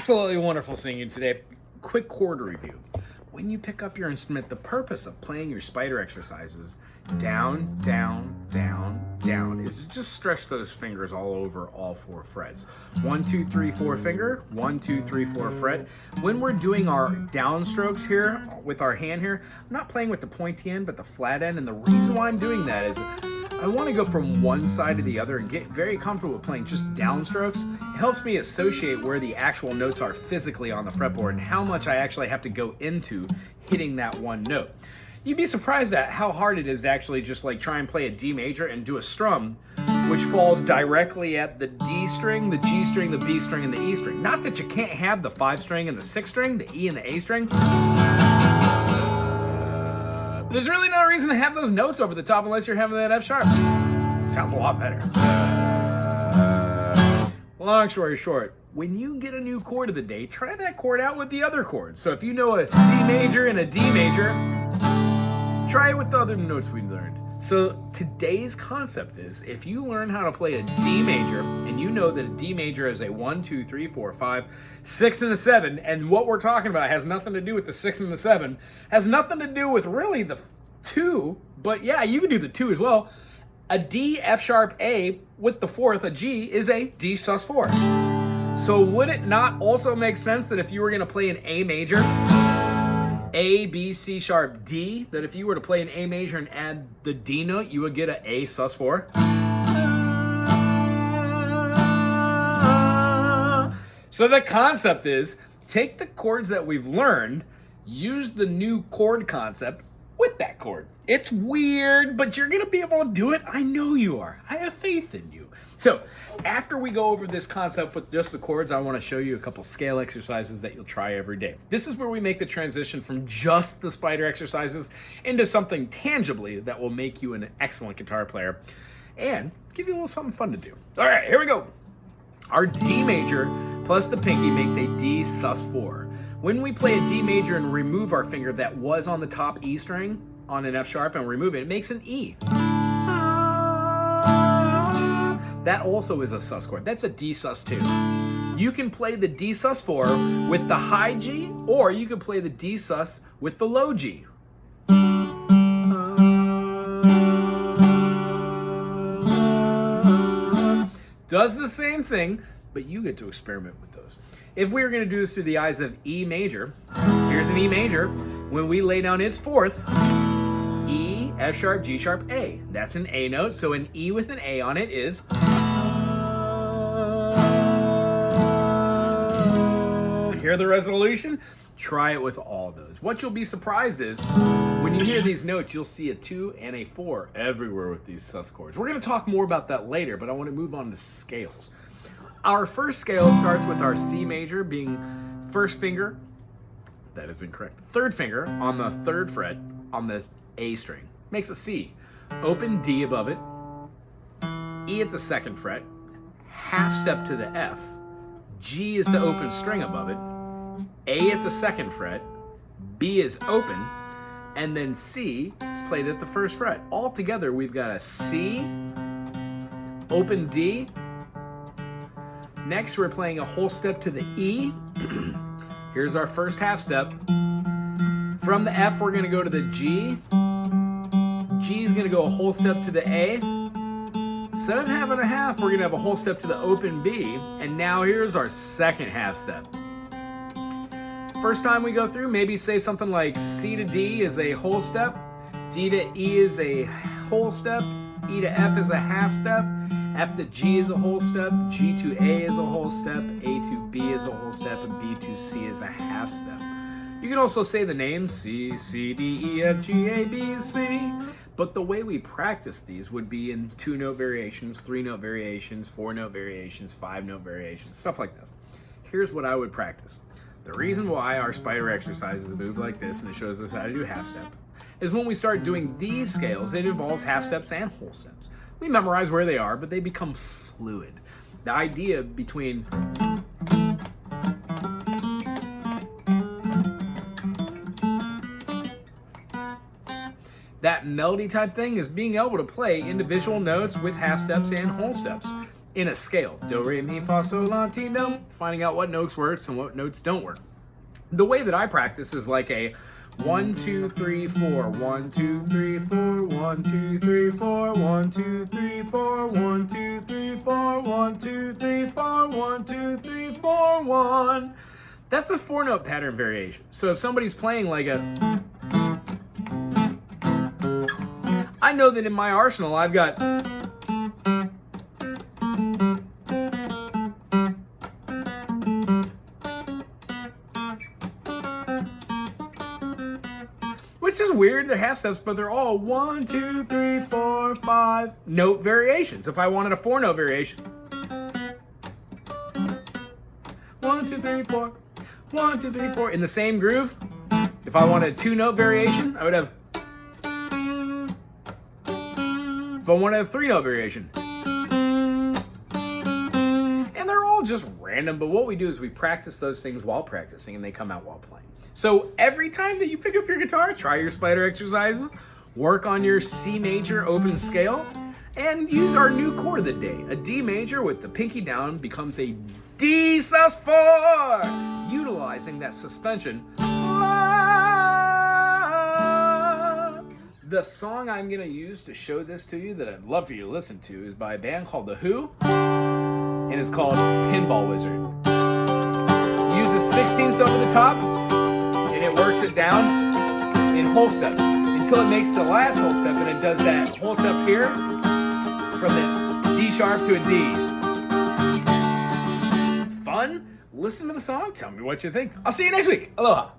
Absolutely wonderful seeing you today. Quick chord review. When you pick up your instrument, the purpose of playing your spider exercises down, down, down, down is to just stretch those fingers all over all 4 frets. 1, 2, 3, 4 finger, 1, 2, 3, 4 fret. When we're doing our down strokes here with our hand here, I'm not playing with the pointy end but the flat end, and the reason why I'm doing that is I want to go from one side to the other and get very comfortable with playing just downstrokes. It helps me associate where the actual notes are physically on the fretboard and how much I actually have to go into hitting that one note. You'd be surprised at how hard it is to actually just like try and play a D major and do a strum which falls directly at the D string, the G string, the B string, and the E string. Not that you can't have the 5 string and the 6 string, the E and the A string. There's really no reason to have those notes over the top unless you're having that F sharp. Sounds a lot better. Long story short, when you get a new chord of the day, try that chord out with the other chord. So if you know a C major and a D major, try it with the other notes we learned. So today's concept is, if you learn how to play a D major and you know that a D major is a 1, 2, 3, 4, 5, 6, and a 7, and what we're talking about has nothing to do with the 6 and the 7, has nothing to do with really the 2, but yeah, you can do the 2 as well. A D, F sharp, A with the 4th, a G, is a D sus4. So would it not also make sense that if you were going to play an A major, A, B, C sharp, D, that if you were to play an A major and add the D note, you would get an A sus4? So the concept is, take the chords that we've learned, use the new chord concept with that chord. It's weird, but you're gonna be able to do it. I know you are. I have faith in you. So after we go over this concept with just the chords, I want to show you a couple scale exercises that you'll try every day. This is where we make the transition from just the spider exercises into something tangibly that will make you an excellent guitar player and give you a little something fun to do. All right, here we go. Our D major plus the pinky makes a D sus4. When we play a D major and remove our finger that was on the top E string on an F sharp and remove it, it makes an E. That also is a sus chord. That's a D sus2. You can play the D sus4 with the high G, or you can play the D sus with the low G. Does the same thing, but you get to experiment with those. If we were going to do this through the eyes of E major, here's an E major. When we lay down its 4th, E, F sharp, G sharp, A. That's an A note, so an E with an A on it is. Hear the resolution? Try it with all those. What you'll be surprised is, when you hear these notes, you'll see a 2 and a 4 everywhere with these sus chords. We're going to talk more about that later, but I want to move on to scales. Our first scale starts with our C major being first finger, that is incorrect, 3rd finger on the 3rd fret on the A string. Makes a C. Open D above it, E at the 2nd fret, half step to the F, G is the open string above it, A at the 2nd fret, B is open, and then C is played at the 1st fret. All together, we've got a C, open D. Next, we're playing a whole step to the E. Here's our first half step. From the F, we're gonna go to the G. G is gonna go a whole step to the A. Instead of having a half, we're gonna have a whole step to the open B. And now here's our second half step. First time we go through, maybe say something like C to D is a whole step, D to E is a whole step, E to F is a half step, F to G is a whole step, G to A is a whole step, A to B is a whole step, and B to C is a half step. You can also say the names C, C, D, E, F, G, A, B, C. But the way we practice these would be in 2-note variations, 3-note variations, 4-note variations, 5-note variations, stuff like this. Here's what I would practice. The reason why our spider exercises move like this, and it shows us how to do half step, is when we start doing these scales, it involves half steps and whole steps. We memorize where they are, but they become fluid. The idea between that melody type thing is being able to play individual notes with half steps and whole steps. in a scale. Do, re, mi, fa, sol, la, ti, do. Finding out what notes work and what notes don't work. The way that I practice is like a 1, 2, 3, 4, 1, 2, 3, 4, 1, 2, 3, 4, 1, 2, 3, 4, 1, 2, 3, 4, 1, 2, 3, 4, 1, 2, 3, 4, 1. That's a 4-note pattern variation. So if somebody's playing like a, I know that in my arsenal I've got, which is weird, they're half steps, but they're all 1, 2, 3, 4, 5 note variations. If I wanted a 4-note variation, 1, 2, 3, 4, 1, 2, 3, 4 in the same groove. If I wanted a 2-note variation, I would have. If I wanted a 3-note variation, and they're all just random. But what we do is we practice those things while practicing, and they come out while playing. So every time that you pick up your guitar, try your spider exercises, work on your C major open scale, and use our new chord of the day. A D major with the pinky down becomes a D sus4, utilizing that suspension. The song I'm going to use to show this to you that I'd love for you to listen to is by a band called The Who, and it's called Pinball Wizard. Uses 16ths over the top, and it works it down in whole steps until it makes the last whole step, and it does that whole step here from the D sharp to a D. Fun? Listen to the song, tell me what you think. I'll see you next week. Aloha.